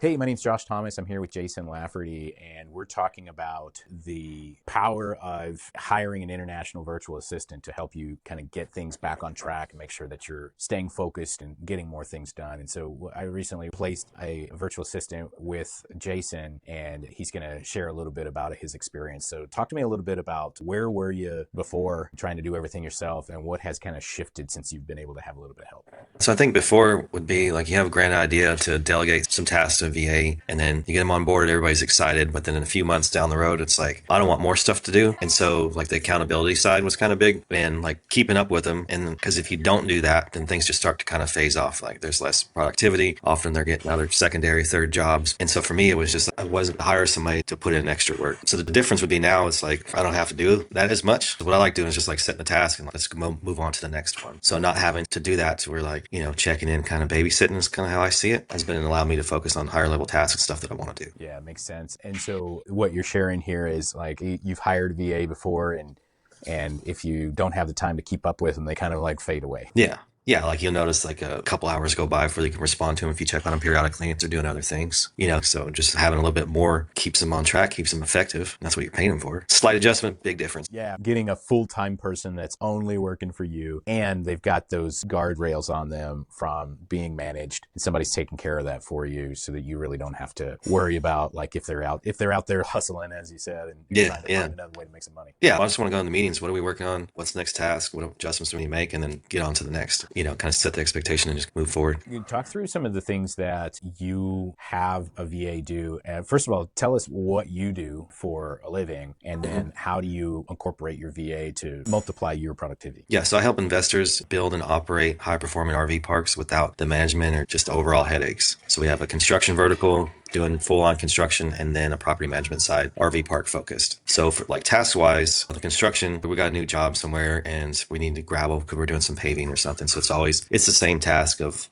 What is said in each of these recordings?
Hey, my name's Josh Thomas. I'm here with Jason Lafferty, and we're talking about the power of hiring an international virtual assistant to help you kind of get things back on track and make sure that you're staying focused and getting more things done. And so I recently placed a virtual assistant with Jason, and he's going to share a little bit about his experience. So talk to me a little bit about where were you before trying to do everything yourself, and what has kind of shifted since you've been able to have a little bit of help? So I think before would be like you have a grand idea to delegate some tasks to a VA, and then you get them on board, everybody's excited, but then in a few months down the road, it's like, I don't want more stuff to do. And so like the accountability side was kind of big, and like keeping up with them. And because if you don't do that, then things just start to kind of phase off. Like there's less productivity. Often they're getting other secondary, third jobs. And so for me, it was just, I wasn't hire somebody to put in extra work. So the difference would be now it's like, I don't have to do that as much. What I like doing is just like setting the task and let's move on to the next one. So not having to do that, so we're like, checking in, kind of babysitting is kind of how I see it. Has been allowed me to focus on higher level tasks and stuff that I want to do. Yeah, it makes sense. And so what you're sharing here is like you've hired a VA before, and if you don't have the time to keep up with them, they kind of like fade away. Yeah. Yeah, like you'll notice like a couple hours go by before you can respond to them if you check on them periodically if they're doing other things, so just having a little bit more keeps them on track, keeps them effective. That's what you're paying them for. Slight adjustment, big difference. Yeah, getting a full-time person that's only working for you, and they've got those guardrails on them from being managed, and somebody's taking care of that for you so that you really don't have to worry about like if they're out there hustling, as you said, and you're trying to find another way to make some money. Yeah, I just want to go in the meetings. What are we working on? What's the next task? What adjustments do we make? And then get on to the next. Kind of set the expectation and just move forward. You talk through some of the things that you have a VA do. And first of all, tell us what you do for a living, and then how do you incorporate your VA to multiply your productivity? Yeah, so I help investors build and operate high-performing RV parks without the management or just overall headaches. So we have a construction vertical, doing full-on construction, and then a property management side, RV park focused. So for like task-wise, the construction, we got a new job somewhere and we need to gravel because we're doing some paving or something. So it's the same task of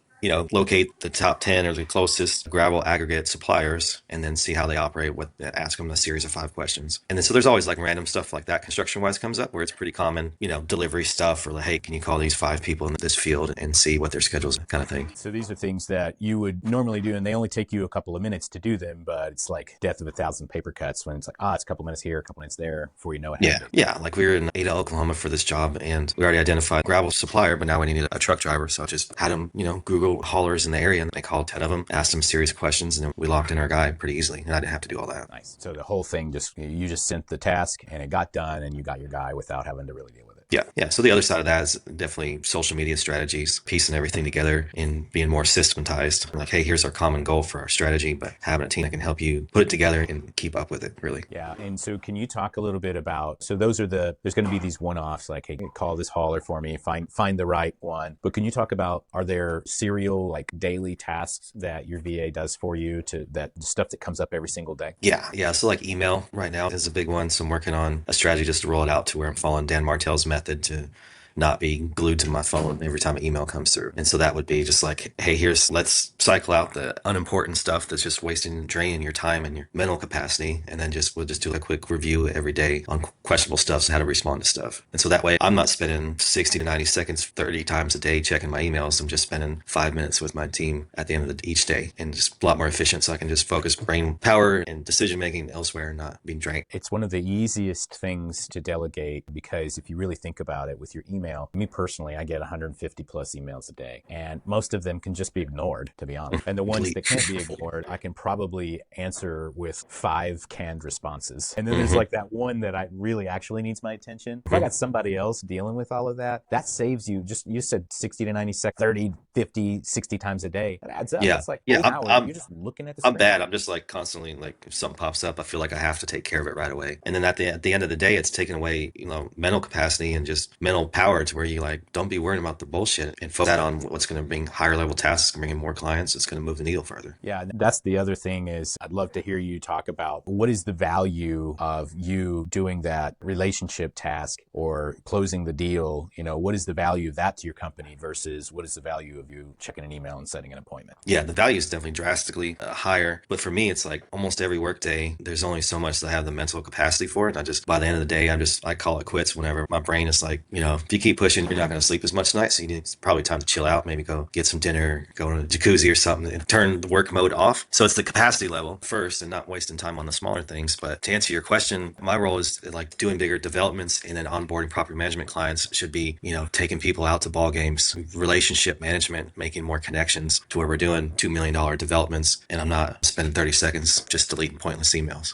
locate the top 10 or the closest gravel aggregate suppliers and then see how they operate, ask them a series of 5 questions. And then so there's always like random stuff like that construction wise comes up where it's pretty common, delivery stuff, or like, hey, can you call these 5 people in this field and see what their schedules kind of thing. So these are things that you would normally do, and they only take you a couple of minutes to do them, but it's like death of 1,000 paper cuts when it's like, it's a couple minutes here, a couple minutes there before you know it happens. Yeah. Like we were in Ada, Oklahoma for this job, and we already identified gravel supplier, but now we needed a truck driver. So I just had them, Google haulers in the area, and they called 10 of them, asked them serious questions, and then we locked in our guy pretty easily, and I didn't have to do all that. Nice. So the whole thing you just sent the task and it got done, and you got your guy without having to really deal with it. Yeah. So the other side of that is definitely social media strategies, piecing everything together and being more systematized. Like, hey, here's our common goal for our strategy, but having a team that can help you put it together and keep up with it, really. Yeah. And so can you talk a little bit about, so there's going to be these one-offs, like, hey, call this hauler for me, find the right one. But can you talk about, are there serial, like daily tasks that your VA does for you, to that stuff that comes up every single day? Yeah. So like email right now is a big one. So I'm working on a strategy just to roll it out to where I'm following Dan Martell's method to not be glued to my phone every time an email comes through. And so that would be just like, hey, let's cycle out the unimportant stuff that's just wasting and draining your time and your mental capacity. And then we'll just do a quick review every day on questionable stuff, so how to respond to stuff. And so that way I'm not spending 60 to 90 seconds 30 times a day checking my emails. I'm just spending 5 minutes with my team at the end of each day, and just a lot more efficient, so I can just focus brain power and decision making elsewhere and not being drained. It's one of the easiest things to delegate, because if you really think about it with your email, me personally, I get 150 plus emails a day, and most of them can just be ignored, to be honest. And the ones that can't be ignored, I can probably answer with 5 canned responses. And then there's like that one that I really actually needs my attention. If I got somebody else dealing with all of that, that saves you, you said 60 to 90 seconds, 30, 50, 60 times a day. That adds up. Yeah. It's like I'm you're just looking at the I'm screen. bad. I'm just like constantly, like if something pops up, I feel like I have to take care of it right away. And then at the end of the day, it's taking away, mental capacity and just mental power, to where you like, don't be worrying about the bullshit and focus that on what's going to bring higher level tasks, bring in more clients. It's going to move the needle further. Yeah, that's the other thing is I'd love to hear you talk about what is the value of you doing that relationship task or closing the deal. What is the value of that to your company versus what is the value of you checking an email and setting an appointment? Yeah, the value is definitely drastically higher. But for me, it's like almost every work day, there's only so much that I have the mental capacity for it. By the end of the day, I call it quits whenever my brain is like, if you keep pushing, you're not going to sleep as much tonight. So you need probably time to chill out, maybe go get some dinner, go in a jacuzzi or something, and turn the work mode off. So it's the capacity level first and not wasting time on the smaller things. But to answer your question, my role is like doing bigger developments, and then onboarding property management clients should be, taking people out to ball games, relationship management, making more connections to where we're doing $2 million developments. And I'm not spending 30 seconds just deleting pointless emails,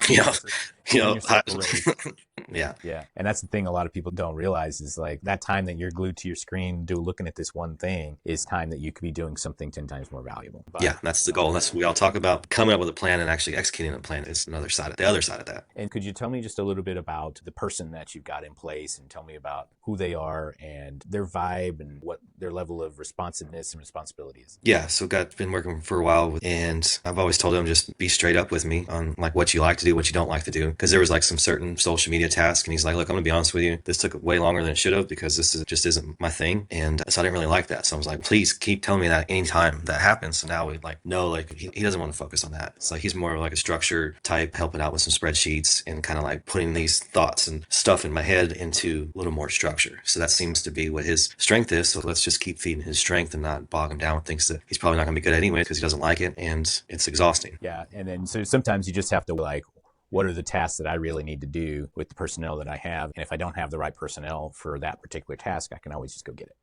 Keeping yourself raised. Yeah. Yeah. And that's the thing a lot of people don't realize is like that time that you're glued to your screen looking at this one thing is time that you could be doing something 10 times more valuable. But, yeah, that's the goal. That's what we all talk about. Coming up with a plan and actually executing the plan is the other side of that. And could you tell me just a little bit about the person that you've got in place and tell me about who they are and their vibe and what their level of responsiveness and responsibility is? Yeah. So been working for a while, and I've always told them just be straight up with me on like what you like to do, what you don't like to do. Because there was like some certain social media tasks, and he's like, look, I'm gonna be honest with you, this took way longer than it should have because just isn't my thing. And so I didn't really like that. So I was like, please keep telling me that anytime that happens. So now we know he doesn't want to focus on that. It's like he's more of like a structure type, helping out with some spreadsheets and kind of like putting these thoughts and stuff in my head into a little more structure. So that seems to be what his strength is. So let's just keep feeding his strength and not bog him down with things that he's probably not gonna be good at anyway because he doesn't like it, and it's exhausting. Yeah. And then so sometimes you just have to like, what are the tasks that I really need to do with the personnel that I have? And if I don't have the right personnel for that particular task, I can always just go get it.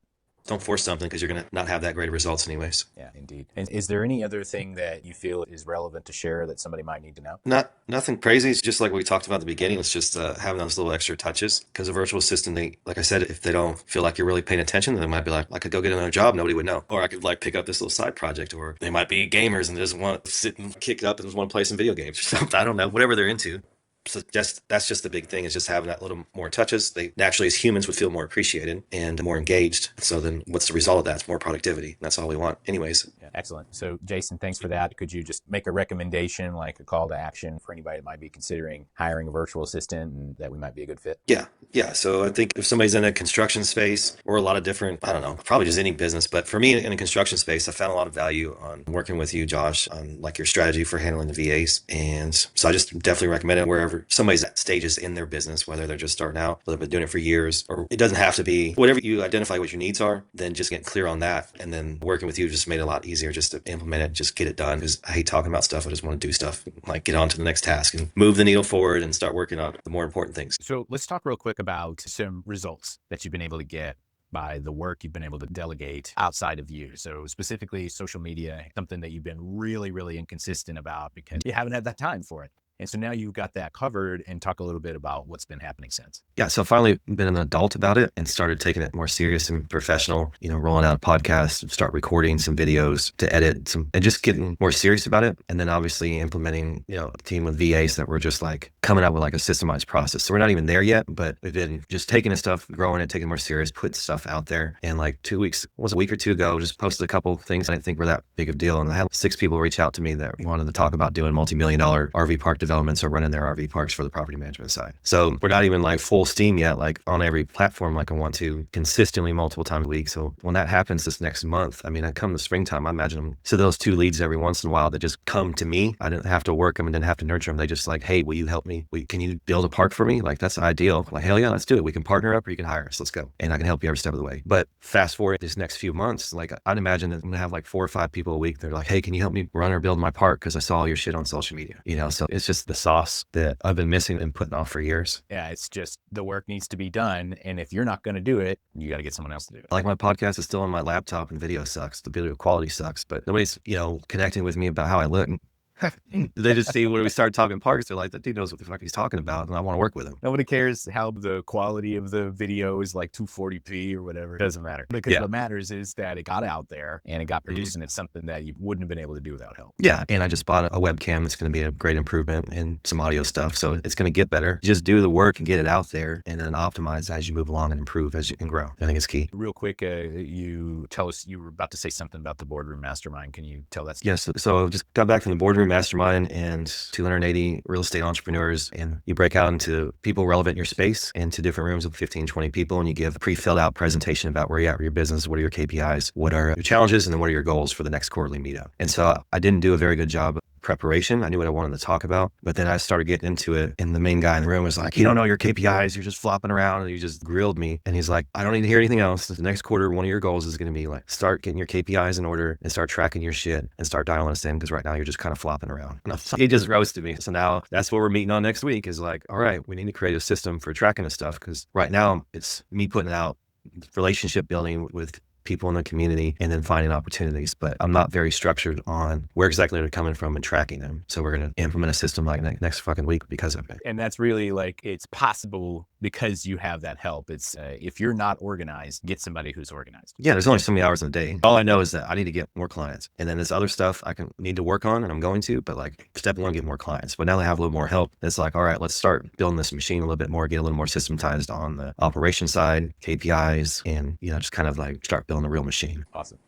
Don't force something because you're going to not have that great results anyways. Yeah, indeed. And is there any other thing that you feel is relevant to share that somebody might need to know? Nothing crazy. It's just like we talked about at the beginning. It's just having those little extra touches, because a virtual assistant, like I said, if they don't feel like you're really paying attention, then they might be like, I could go get another job. Nobody would know. Or I could like pick up this little side project, or they might be gamers and they just want to sit and kick it up and just want to play some video games or something. I don't know, whatever they're into. So that's just the big thing, is just having that little more touches. They naturally, as humans, would feel more appreciated and more engaged. So then what's the result of that? It's more productivity. That's all we want anyways. Yeah, excellent. So Jason, thanks for that. Could you just make a recommendation, like a call to action for anybody that might be considering hiring a virtual assistant and that we might be a good fit? Yeah. So I think if somebody's in a construction space or a lot of different, I don't know, probably just any business, but for me in a construction space, I found a lot of value on working with you, Josh, on like your strategy for handling the VAs. And so I just definitely recommend it wherever somebody's at stages in their business, whether they're just starting out, whether they've been doing it for years, or it doesn't have to be. Whatever you identify what your needs are, then just get clear on that. And then working with you just made it a lot easier just to implement it, just get it done. Because I hate talking about stuff. I just want to do stuff, like get on to the next task and move the needle forward and start working on the more important things. So let's talk real quick about some results that you've been able to get by the work you've been able to delegate outside of you. So specifically social media, something that you've been really, really inconsistent about because you haven't had that time for it. And so now you've got that covered, and talk a little bit about what's been happening since. Yeah. So I finally been an adult about it and started taking it more serious and professional, rolling out a podcast, start recording some videos to edit some, and just getting more serious about it. And then obviously implementing, a team with VAs that were just like coming up with like a systemized process. So we're not even there yet, but we've been just taking this stuff, growing it, taking it more serious, putting stuff out there. And like 2 weeks, was a week or two ago, just posted a couple of things I didn't think were that big of a deal. And I had 6 people reach out to me that wanted to talk about doing multi-million-dollar RV park developments or running their RV parks for the property management side. So we're not even like full steam yet, like on every platform, like I want to consistently multiple times a week. So when that happens this next month, I come the springtime, I imagine them. So those 2 leads every once in a while that just come to me. I didn't have to work them and didn't have to nurture them. They just like, hey, will you help me? Can you build a park for me? Like that's ideal. Like, hell yeah, let's do it. We can partner up or you can hire us. Let's go. And I can help you every step of the way. But fast forward this next few months, like I'd imagine that I'm gonna have like 4 or 5 people a week. They're like, hey, can you help me run or build my park? Cause I saw all your shit on social media, so it's just the sauce that I've been missing and putting off for years. Yeah, it's just the work needs to be done. And if you're not going to do it, you got to get someone else to do it. Like my podcast is still on my laptop and video sucks. The video quality sucks, but nobody's, connecting with me about how I look. They just see when we start talking parks, they're like, that dude knows what the fuck he's talking about, and I want to work with him. Nobody cares how the quality of the video is, like 240p or whatever. It doesn't matter. Because what matters is that it got out there and it got produced, and it's something that you wouldn't have been able to do without help. Yeah. And I just bought a webcam that's going to be a great improvement and some audio stuff. So it's going to get better. Just do the work and get it out there, and then optimize as you move along and improve as you can grow. I think it's key. Real quick, you tell us, you were about to say something about the boardroom mastermind. Can you tell that? Yes. So just got back from the boardroom mastermind and 280 real estate entrepreneurs, and you break out into people relevant in your space into different rooms with 15, 20 people, and you give a pre-filled out presentation about where you're at with your business, what are your KPIs, what are your challenges, and then what are your goals for the next quarterly meetup. And so I didn't do a very good job preparation. I knew what I wanted to talk about, but then I started getting into it, and the main guy in the room was like, "You don't know your KPIs. You're just flopping around." And he just grilled me, and he's like, "I don't need to hear anything else. The next quarter, one of your goals is going to be like, start getting your KPIs in order and start tracking your shit and start dialing us in, because right now you're just kind of flopping around." And he just roasted me. So now that's what we're meeting on next week, is like, all right, we need to create a system for tracking this stuff, because right now it's me putting out relationship building with people in the community and then finding opportunities, but I'm not very structured on where exactly they're coming from and tracking them. So we're going to implement a system like next fucking week because of it. And that's really like, it's possible because you have that help. It's if you're not organized, get somebody who's organized. Yeah, there's only so many hours in a day. All I know is that I need to get more clients, and then this other stuff I need to work on, and I'm going to, but like step one, get more clients. But now they have a little more help. It's like, all right, let's start building this machine a little bit more, get a little more systematized on the operation side, KPIs, and just kind of like start building a real machine. Awesome.